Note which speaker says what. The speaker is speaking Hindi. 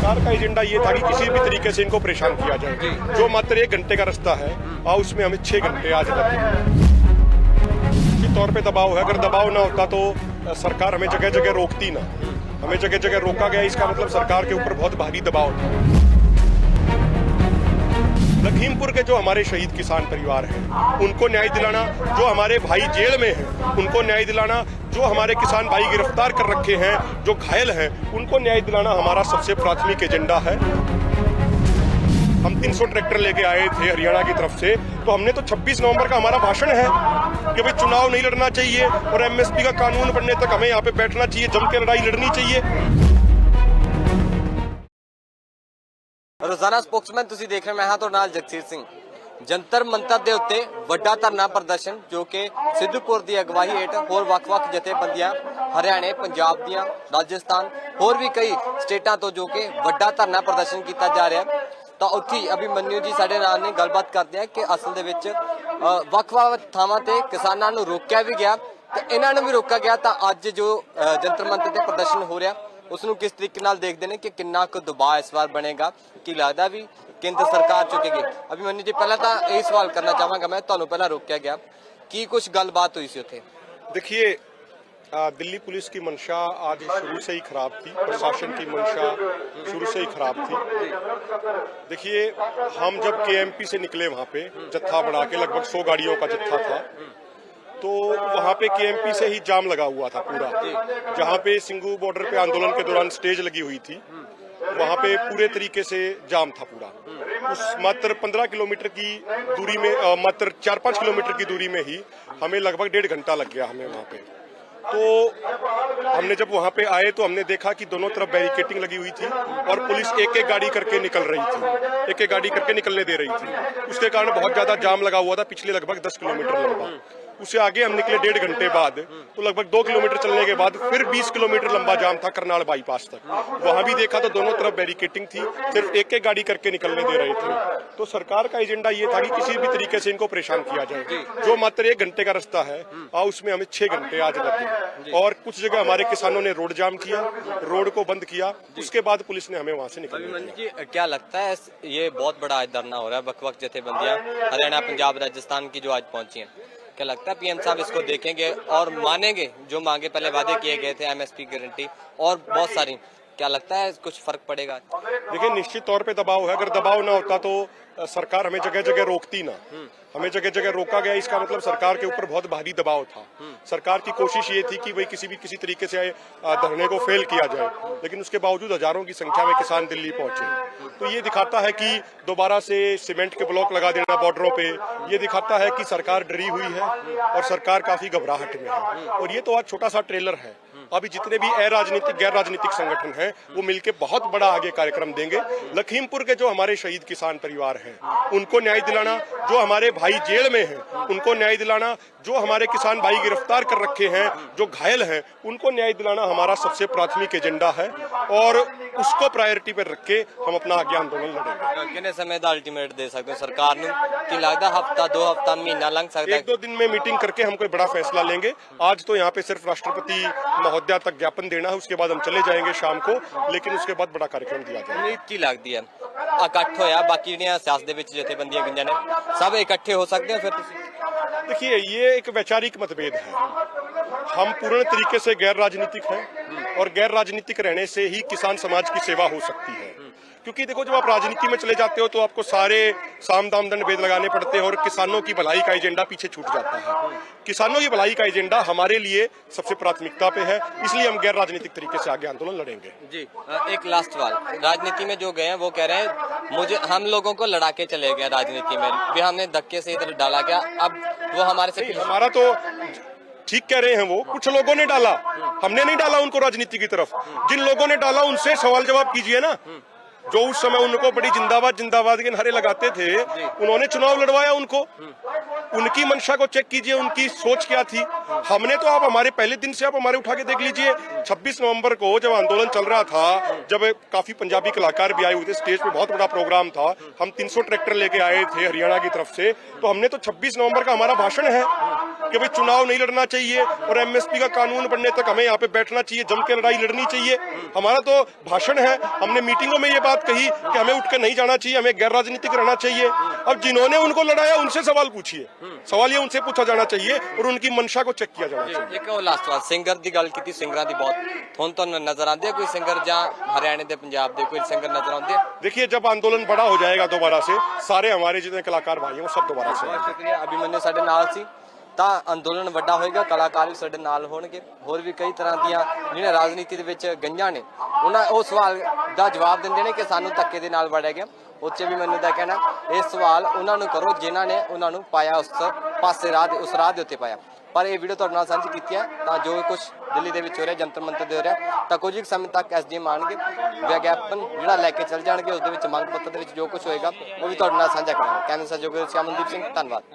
Speaker 1: सरकार का एजेंडा ये था कि किसी भी तरीके से इनको परेशान किया जाए। जो मात्र 1 घंटे का रास्ता है उसमें हमें 6 घंटे आज लगे। निश्चित तौर पे दबाव है, अगर दबाव ना होता तो सरकार हमें जगह जगह रोकती ना। हमें जगह जगह रोका गया, इसका मतलब सरकार के ऊपर बहुत भारी दबाव था। लखीमपुर के जो हमारे शहीद किसान परिवार हैं उनको न्याय दिलाना, जो हमारे भाई जेल में हैं उनको न्याय दिलाना, जो हमारे किसान भाई गिरफ्तार कर रखे हैं, जो घायल हैं उनको न्याय दिलाना हमारा सबसे प्राथमिक एजेंडा है। हम 300 ट्रैक्टर लेके आए थे हरियाणा की तरफ से, तो हमने तो 26 नवंबर का हमारा भाषण है कि भाई चुनाव नहीं लड़ना चाहिए और एमएसपी का कानून बनने तक हमें यहाँ पे बैठना चाहिए, जम के लड़ाई लड़नी चाहिए।
Speaker 2: रोजाना स्पोक्समैन ਤੁਸੀਂ ਦੇਖ ਰਹੇ ਮੈਂ ਹਾਂ ਤੁਹਾਡੇ ਨਾਲ ਜਗਸੀਰ ਸਿੰਘ। ਜੰਤਰ ਮੰਤਰ ਦੇ ਉੱਤੇ ਵੱਡਾ ਧਰਨਾ ਪ੍ਰਦਰਸ਼ਨ ਜੋ ਕਿ ਸਿੱਧੂਪੁਰ ਦੀ ਅਗਵਾਈ ਹੇਠ ਹੋਰ ਵੱਖ-ਵੱਖ ਜਥੇਬੰਦੀਆਂ ਹਰਿਆਣੇ, ਪੰਜਾਬ ਦੀਆਂ, ਰਾਜਸਥਾਨ ਹੋਰ ਵੀ ਕਈ ਸਟੇਟਾਂ ਤੋਂ ਜੋ ਕਿ ਵੱਡਾ ਧਰਨਾ ਪ੍ਰਦਰਸ਼ਨ ਕੀਤਾ ਜਾ ਰਿਹਾ ਹੈ। ਤਾਂ ਉੱਥੇ ਅਭਿਮਨਿਊ ਜੀ ਸਾਡੇ ਨਾਲ ਨੇ, ਗੱਲਬਾਤ ਕਰਦੇ ਆ ਕਿ ਅਸਲ ਦੇ ਵਿੱਚ ਵੱਖ-ਵੱਖ ਥਾਵਾਂ ਤੇ ਕਿਸਾਨਾਂ ਨੂੰ ਰੋਕਿਆ ਵੀ ਗਿਆ ਤੇ ਇਹਨਾਂ ਨੂੰ ਵੀ ਰੋਕਿਆ ਗਿਆ। ਤਾਂ ਅੱਜ ਜੋ ਜੰਤਰ ਮੰਤਰ ਤੇ ਪ੍ਰਦਰਸ਼ਨ ਹੋ ਰਿਹਾ ਉਸ ਨੂੰ ਕਿਸ ਤਰੀਕੇ ਨਾਲ ਦੇਖਦੇ ਨੇ ਕਿ ਕਿੰਨਾ ਕੁ ਦਬਾਅ ਇਸ ਵਾਰ ਬਣੇਗਾ, ਕੀ ਲੱਗਦਾ ਵੀ केंद्र सरकार चुकेगी। अभिमन्यु जी पहला तो यही सवाल करना चाहांगा मैं, ਤੁਹਾਨੂੰ ਪਹਿਲਾਂ रोकया गया कि कुछ गलबात हुई सी उत्थे?
Speaker 1: देखिए, दिल्ली पुलिस की मंशा आज शुरू से ही खराब थी, प्रशासन की मंशा शुरू से ही खराब थी। देखिए, हम जब केएमपी से निकले वहाँ पे जत्था बढ़ा के लगभग 100 गाड़ियों का जत्था था, तो वहाँ पे केएमपी से ही जाम लगा हुआ था पूरा। जहाँ पे सिंगू बॉर्डर पे आंदोलन के दौरान स्टेज लगी हुई थी वहाँ पे पूरे तरीके से जाम था पूरा। उस मात्र 15 किलोमीटर की दूरी में, मात्र 4-5 किलोमीटर की दूरी में ही हमें लगभग 1.5 घंटा लग गया हमें वहाँ पे। तो हमने जब वहाँ पे आए तो हमने देखा कि दोनों तरफ बैरिकेटिंग लगी हुई थी और पुलिस एक एक गाड़ी करके निकल रही थी, एक एक गाड़ी करके निकलने दे रही थी। उसके कारण बहुत ज्यादा जाम लगा हुआ था, पिछले लगभग 10 किलोमीटर लंबा। उससे आगे हम निकले 1.5 घंटे बाद, तो लगभग 2 किलोमीटर चलने के बाद फिर 20 किलोमीटर लंबा जाम था करनाल बाईपास तक। वहां भी देखा तो दोनों तरफ बैरिकेटिंग थी, सिर्फ एक एक गाड़ी करके निकलने दे रहे थे। तो सरकार का एजेंडा ये था कि किसी भी तरीके से इनको परेशान किया जाए। जो मात्र 1 घंटे का रास्ता है उसमें हमें 6 घंटे आज लगे और कुछ जगह हमारे किसानों ने रोड जाम किया, रोड को बंद किया। उसके बाद पुलिस ने हमें वहाँ से निकलने दिया।
Speaker 2: क्या लगता है ये बहुत बड़ा आज धरना हो रहा है, वक्त जथेबंदियां हरियाणा, पंजाब, राजस्थान की जो आज पहुंची हैं, क्या लगता है पीएम साहब इसको देखेंगे और मानेंगे जो मांगे पहले वादे किए गए थे, एमएसपी गारंटी और बहुत सारी, क्या लगता है कुछ फर्क पड़ेगा?
Speaker 1: देखिए, निश्चित तौर पे दबाव है, अगर दबाव ना होता तो सरकार हमें जगह जगह रोकती ना। हमें जगह जगह रोका गया, इसका मतलब सरकार के ऊपर बहुत भारी दबाव था। सरकार की कोशिश ये थी कि भाई किसी तरीके से धरने को फेल किया जाए, लेकिन उसके बावजूद हजारों की संख्या में किसान दिल्ली पहुंचे। तो ये दिखाता है कि दोबारा से सीमेंट के ब्लॉक लगा देना बॉर्डरों पे, ये दिखाता है कि सरकार डरी हुई है और सरकार काफी घबराहट में है। और ये तो आज छोटा सा ट्रेलर है, अभी जितने भी अराजनीतिक गैर राजनीतिक संगठन हैं वो मिलके बहुत बड़ा आगे कार्यक्रम देंगे। लखीमपुर के जो हमारे शहीद किसान परिवार हैं उनको न्याय दिलाना, जो हमारे भाई जेल में हैं उनको न्याय दिलाना, जो हमारे किसान भाई गिरफ्तार कर रखे हैं, जो घायल हैं उनको न्याय दिलाना हमारा सबसे प्राथमिक एजेंडा है और उसको प्रायोरिटी पर रख के हम अपना आगे आंदोलन लड़ेंगे।
Speaker 2: कितने समय का अल्टीमेट दे सकते हो सरकार ने कि लगता हफ्ता 2 हफ्ता महीना लग सकता है?
Speaker 1: 1-2 दिन में मीटिंग करके हम कोई बड़ा फैसला लेंगे। आज तो यहाँ पे सिर्फ राष्ट्रपति महोदया तक ज्ञापन देना है, उसके बाद हम चले जाएंगे शाम को, लेकिन उसके बाद बड़ा कार्यक्रम दिया जाएगा।
Speaker 2: उम्मीद की लगती है इकट्ठ होया बाकी ਜਿਹੜੀਆਂ ਸਿਆਸਤ ਦੇ ਵਿੱਚ ਜਥੇਬੰਦੀਆਂ ਗਈਆਂ ਨੇ सब इकट्ठे हो सकते हैं? फिर
Speaker 1: देखिए, ये एक वैचारिक मतभेद है। हम पूर्ण तरीके से गैर राजनीतिक हैं और गैर राजनीतिक रहने से ही किसान समाज की सेवा हो सकती है। क्योंकि देखो, जब आप राजनीति में चले जाते हो तो आपको सारे साम दाम दंड भेद लगाने पड़ते हैं और किसानों की भलाई का एजेंडा पीछे छूट जाता है। किसानों की भलाई का एजेंडा हमारे लिए सबसे प्राथमिकता पे है, इसलिए हम गैर राजनीतिक तरीके से आगे आंदोलन लड़ेंगे।
Speaker 2: जी, एक लास्ट सवाल, राजनीति में जो गए हैं वो कह रहे हैं हम लोगों को लड़ा के चले गए राजनीति में, भी हमने धक्के से इधर डाला गया, अब वो हमारे से
Speaker 1: हमारा तो ठीक कह रहे हैं वो, कुछ लोगों ने डाला, हमने नहीं डाला उनको राजनीति की तरफ। जिन लोगों ने डाला उनसे सवाल जवाब कीजिए ना। जो उस समय उनको बड़ी जिंदाबाद जिंदाबाद के नारे लगाते थे, उन्होंने चुनाव लड़वाया उनको। उनकी मंशा को चेक कीजिए, उनकी सोच क्या थी। हमने तो, आप हमारे पहले दिन से आप हमारे उठा के देख लीजिए, 26 नवंबर को जब आंदोलन चल रहा था, जब काफी पंजाबी कलाकार भी आए हुए थे, स्टेज पे बहुत बड़ा प्रोग्राम था, हम 300 ट्रैक्टर लेके आए थे हरियाणा की तरफ से, तो हमने तो 26 नवंबर का हमारा भाषण है कि भाई चुनाव नहीं लड़ना चाहिए और एमएसपी का कानून बनने तक हमें यहाँ पे बैठना चाहिए, जम के लड़ाई लड़नी चाहिए, हमारा तो भाषण है। हमने मीटिंगों में ये बात कही कि हमें उठकर नहीं जाना चाहिए, हमें गैर राजनीतिक रहना चाहिए। अब जिन्होंने उनको लड़ाया उनसे सवाल पूछिए, सवाल ये उनसे पूछा जाना चाहिए और उनकी मंशा को चेक किया जाना चाहिए।
Speaker 2: एक लास्ट सवाल, सिंगर की गल की, सिंगरां दी बहुत तो नजर आते कोई सिंगर ਜਾਂ हरियाणा के पंजाब के कोई सिंगर नजर आते हैं?
Speaker 1: देखिए, जब आंदोलन बड़ा हो जाएगा दोबारा से, सारे हमारे जितने कलाकार भाई हैं वो सब दोबारा से।
Speaker 2: बहुत शुक्रिया, अभिमन्यु साडे नाल सी। ਤਾਂ ਅੰਦੋਲਨ ਵੱਡਾ ਹੋਏਗਾ, ਕਲਾਕਾਰ ਵੀ ਸਾਡੇ ਨਾਲ ਹੋਣਗੇ, ਹੋਰ ਵੀ ਕਈ ਤਰ੍ਹਾਂ ਦੀਆਂ ਜਿਹੜੀਆਂ ਰਾਜਨੀਤੀ ਦੇ ਵਿੱਚ ਗਈਆਂ ਨੇ, ਉਹਨਾਂ ਉਹ ਸਵਾਲ ਦਾ ਜਵਾਬ ਦਿੰਦੇ ਨੇ ਕਿ ਸਾਨੂੰ ਧੱਕੇ ਦੇ ਨਾਲ ਵੜਿਆ ਗਿਆ। ਉੱਚੇ ਵੀ ਮੈਨੂੰ ਦਾ ਕਹਿਣਾ, ਇਹ ਸਵਾਲ ਉਹਨਾਂ ਨੂੰ ਕਰੋ ਜਿਨ੍ਹਾਂ ਨੇ ਉਹਨਾਂ ਨੂੰ ਪਾਇਆ ਉਸ ਪਾਸੇ ਰਾਹ ਦੇ, ਉਸ ਰਾਹ ਦੇ ਉੱਤੇ ਪਾਇਆ। ਪਰ ਇਹ ਵੀਡੀਓ ਤੁਹਾਡੇ ਨਾਲ ਸਾਂਝੀ ਕੀਤੀ ਹੈ ਤਾਂ ਜੋ ਕੁਝ ਦਿੱਲੀ ਦੇ ਵਿੱਚ ਹੋ ਰਿਹਾ, ਜੰਤਰ ਮੰਤਰ ਦੇ ਹੋ ਰਿਹਾ, ਤਾਂ ਕੁਝ ਇੱਕ ਸਮੇਂ ਤੱਕ ਐਸਡੀਐਮ ਆਉਣਗੇ, ਵਿਗਿਆਪਨ ਜਿਹੜਾ ਲੈ ਕੇ ਚੱਲ ਜਾਣਗੇ, ਉਸ ਦੇ ਵਿੱਚ ਮੰਗ ਪੱਤਰ ਦੇ ਵਿੱਚ ਜੋ ਕੁਝ ਹੋਏਗਾ ਉਹ ਵੀ ਤੁਹਾਡੇ ਨਾਲ ਸਾਂਝਾ ਕਰਾਂਗੇ। ਕੈਮਰਾ ਸਹਿਯੋਗੀ ਅਮਨਦੀਪ ਸਿੰਘ, ਧੰਨਵਾਦ।